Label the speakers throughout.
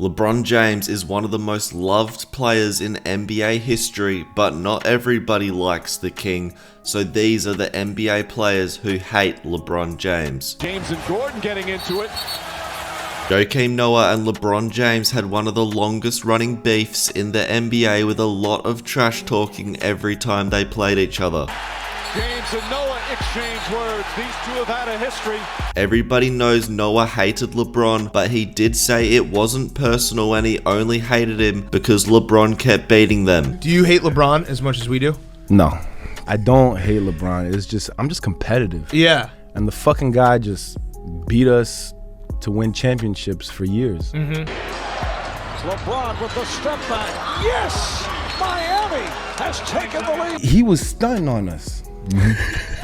Speaker 1: LeBron James is one of the most loved players in NBA history, but not everybody likes the king, so these are the NBA players who hate LeBron James.
Speaker 2: James and Gordon getting into it.
Speaker 1: Joakim Noah and LeBron James had one of the longest running beefs in the NBA, with a lot of trash talking every time they played each other.
Speaker 2: James and Noah exchange words. These two have had a history.
Speaker 1: Everybody knows Noah hated LeBron, but he did say it wasn't personal and he only hated him because LeBron kept beating them.
Speaker 3: Do you hate LeBron as much as we do?
Speaker 4: No, I don't hate LeBron. It's just, I'm just competitive.
Speaker 3: Yeah.
Speaker 4: And the fucking guy just beat us to win championships for years.
Speaker 2: LeBron with the step back. Yes! Miami has taken the lead.
Speaker 4: He was stunting on us.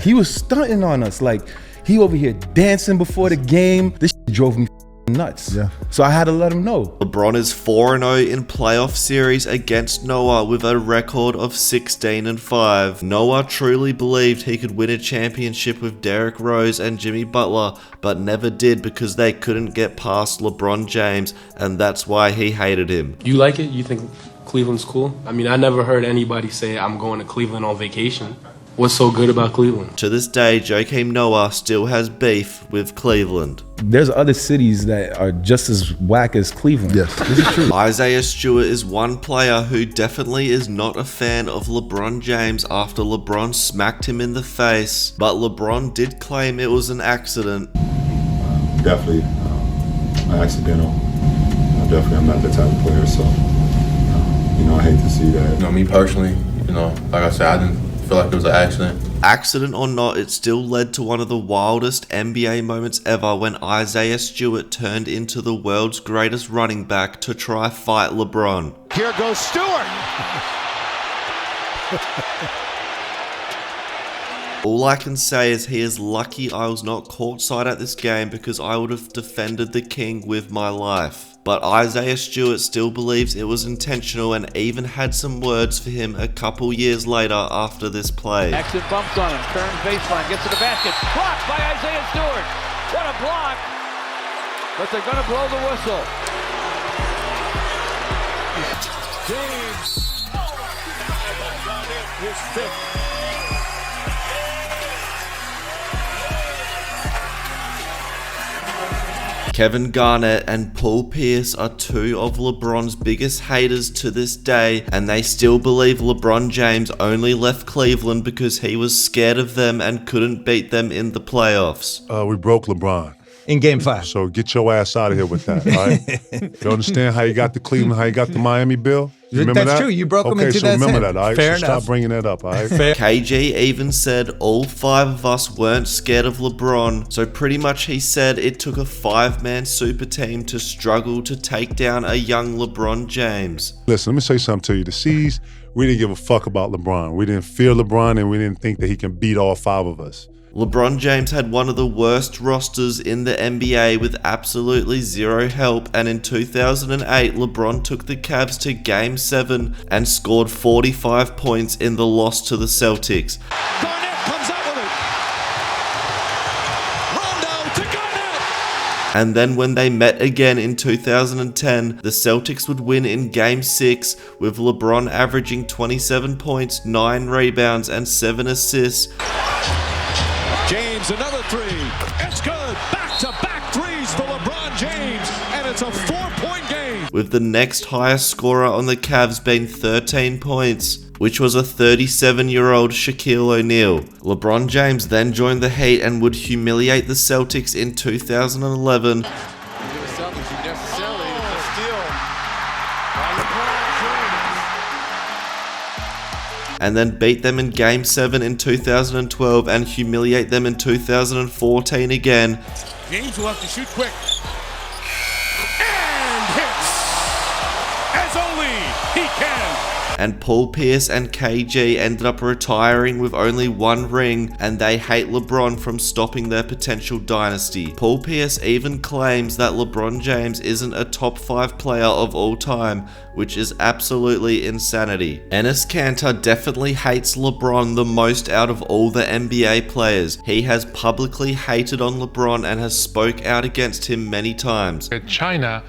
Speaker 4: He was stunting on us. Like, he over here dancing before the game. This shit drove me nuts. Yeah. So I had to let him know.
Speaker 1: LeBron is 4-0 in playoff series against Noah with a record of 16-5. Noah truly believed he could win a championship with Derrick Rose and Jimmy Butler, but never did because they couldn't get past LeBron James, and that's why he hated him.
Speaker 5: You like it? You think Cleveland's cool? I mean, I never heard anybody say I'm going to Cleveland on vacation. What's so good about Cleveland?
Speaker 1: To this day, Joakim Noah still has beef with Cleveland.
Speaker 4: There's other cities that are just as whack as Cleveland. Yes, this is true.
Speaker 1: Isaiah Stewart is one player who definitely is not a fan of LeBron James after LeBron smacked him in the face, but LeBron did claim it was an accident.
Speaker 6: Definitely accidental. Definitely, I'm not that type of player, so I hate to see that.
Speaker 7: Me personally, like I said, I didn't feel like it was an accident.
Speaker 1: Accident or not, it still led to one of the wildest NBA moments ever when Isaiah Stewart turned into the world's greatest running back to try fight LeBron.
Speaker 2: Here goes Stewart.
Speaker 1: All I can say is he is lucky I was not courtside at this game because I would have defended the king with my life. But Isaiah Stewart still believes it was intentional and even had some words for him a couple years later after this play.
Speaker 8: Jackson bumps on him, turns baseline, gets to the basket, blocked by Isaiah Stewart. What a block! But they're going to blow the whistle.
Speaker 2: James. His fifth.
Speaker 1: Kevin Garnett and Paul Pierce are two of LeBron's biggest haters to this day, and they still believe LeBron James only left Cleveland because he was scared of them and couldn't beat them in the playoffs.
Speaker 6: We broke LeBron.
Speaker 3: In Game 5.
Speaker 6: So get your ass out of here with that, all right? You understand how you got to Cleveland, how you got to Miami, Bill? You remember
Speaker 3: That's
Speaker 6: that?
Speaker 3: true. You broke him in
Speaker 6: Okay,
Speaker 3: 2010.
Speaker 6: so remember that, all right?
Speaker 3: Fair
Speaker 6: so
Speaker 3: enough.
Speaker 6: Stop bringing that up, all right?
Speaker 1: KG even said all five of us weren't scared of LeBron, so pretty much he said it took a 5-man super team to struggle to take down a young LeBron James.
Speaker 6: Listen, let me say something to you. The C's, we didn't give a fuck about LeBron. We didn't fear LeBron, and we didn't think that he can beat all 5 of us.
Speaker 1: LeBron James had one of the worst rosters in the NBA with absolutely zero help, and in 2008, LeBron took the Cavs to Game 7 and scored 45 points in the loss to the Celtics.
Speaker 2: Garnett comes up with it. Rondo to Garnett.
Speaker 1: And then when they met again in 2010, the Celtics would win in Game 6 with LeBron averaging 27 points, 9 rebounds, and 7 assists.
Speaker 2: James, another three. It's good. Back-to-back threes for LeBron James, and it's a 4-point game.
Speaker 1: With the next highest scorer on the Cavs being 13 points, which was a 37-year-old Shaquille O'Neal. LeBron James then joined the Heat and would humiliate the Celtics in 2011. And then beat them in Game 7 in 2012 and humiliate them in 2014 again.
Speaker 2: James will have to shoot quick. And hits. As only he can.
Speaker 1: And Paul Pierce and KG ended up retiring with only 1 ring, and they hate LeBron from stopping their potential dynasty. Paul Pierce even claims that LeBron James isn't a top 5 player of all time, which is absolutely insanity. Enes Kanter definitely hates LeBron the most out of all the NBA players. He has publicly hated on LeBron and has spoke out against him many times.
Speaker 9: China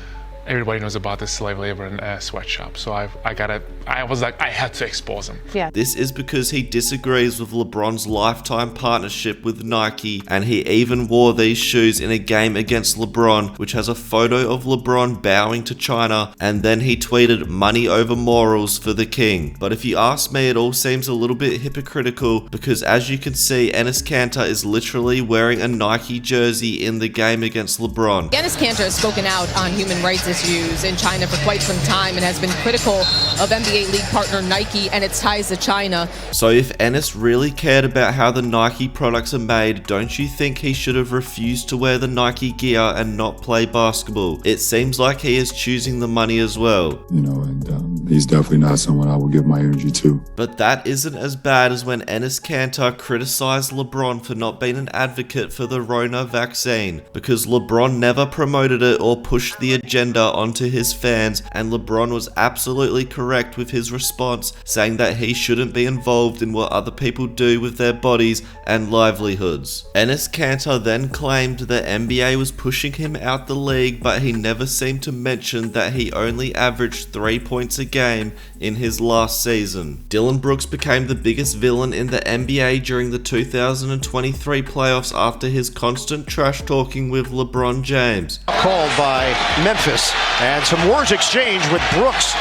Speaker 9: everybody knows about this slave labor in a sweatshop. So I was like, I had to expose him.
Speaker 10: Yeah.
Speaker 1: This is because he disagrees with LeBron's lifetime partnership with Nike, and he even wore these shoes in a game against LeBron, which has a photo of LeBron bowing to China, and then he tweeted money over morals for the king. But if you ask me, it all seems a little bit hypocritical, because as you can see, Enes Kanter is literally wearing a Nike jersey in the game against LeBron.
Speaker 11: Enes Kanter has spoken out on human rights issues in China for quite some time and has been critical of NBA league partner Nike and its ties to China.
Speaker 1: So if Enes really cared about how the Nike products are made, don't you think he should have refused to wear the Nike gear and not play basketball? It seems like he is choosing the money as well.
Speaker 6: You know, and he's definitely not someone I would give my energy to.
Speaker 1: But that isn't as bad as when Enes Kanter criticized LeBron for not being an advocate for the Rona vaccine, because LeBron never promoted it or pushed the agenda onto his fans, and LeBron was absolutely correct with his response, saying that he shouldn't be involved in what other people do with their bodies and livelihoods. Enes Kanter then claimed the NBA was pushing him out the league, but he never seemed to mention that he only averaged 3 points a game in his last season. Dillon Brooks became the biggest villain in the NBA during the 2023 playoffs after his constant trash talking with LeBron James.
Speaker 12: Called by Memphis, and some words exchanged with Brooks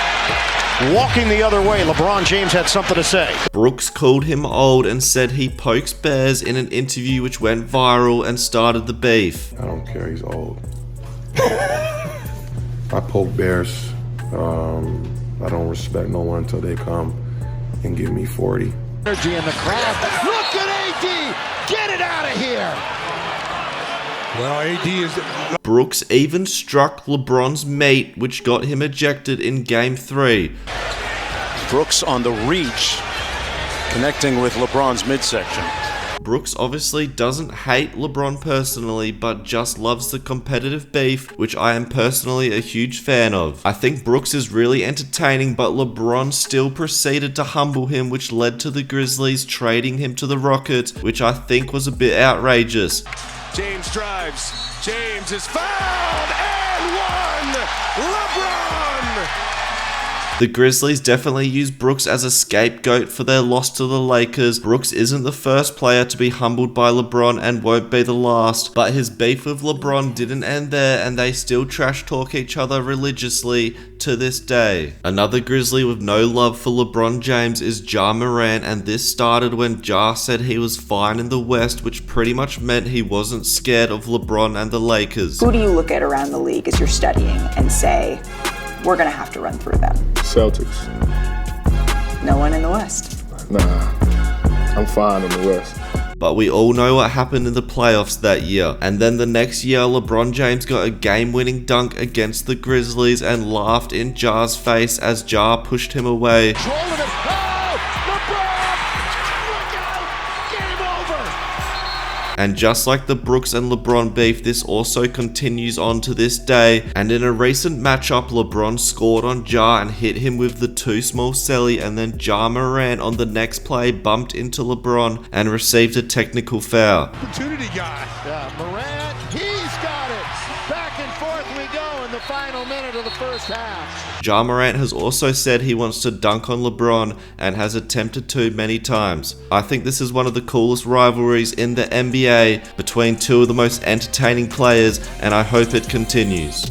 Speaker 12: walking the other way. LeBron James had something to say.
Speaker 1: Brooks called him old and said he pokes bears in an interview which went viral and started the beef.
Speaker 13: I don't care, he's old. I poke bears. I don't respect no one until they come and give me 40.
Speaker 12: Energy in the crowd. Look at AD! Get it out of here!
Speaker 2: Well, AD is...
Speaker 1: Brooks even struck LeBron's mate, which got him ejected in Game 3.
Speaker 12: Brooks on the reach, connecting with LeBron's midsection.
Speaker 1: Brooks obviously doesn't hate LeBron personally, but just loves the competitive beef, which I am personally a huge fan of. I think Brooks is really entertaining, but LeBron still proceeded to humble him, which led to the Grizzlies trading him to the Rockets, which I think was a bit outrageous.
Speaker 2: James drives. James is fouled and one. LeBron!
Speaker 1: The Grizzlies definitely used Brooks as a scapegoat for their loss to the Lakers. Brooks isn't the first player to be humbled by LeBron and won't be the last, but his beef with LeBron didn't end there, and they still trash talk each other religiously to this day. Another Grizzly with no love for LeBron James is Ja Morant, and this started when Ja said he was fine in the West, which pretty much meant he wasn't scared of LeBron and the Lakers.
Speaker 10: Who do you look at around the league as you're studying and say, we're going to have to run through them?
Speaker 6: Celtics.
Speaker 10: No one in the West.
Speaker 6: Nah, I'm fine in the West.
Speaker 1: But we all know what happened in the playoffs that year. And then the next year, LeBron James got a game-winning dunk against the Grizzlies and laughed in Ja's face as Ja pushed him away. And just like the Brooks and LeBron beef, this also continues on to this day. And in a recent matchup, LeBron scored on Ja and hit him with the too small celly, and then Ja Morant on the next play bumped into LeBron and received a technical foul.
Speaker 2: Opportunity guy.
Speaker 12: Yeah, Morant, he's got it. Back and forth we go in the final minute of the first half.
Speaker 1: Ja Morant has also said he wants to dunk on LeBron and has attempted to many times. I think this is one of the coolest rivalries in the NBA between two of the most entertaining players, and I hope it continues.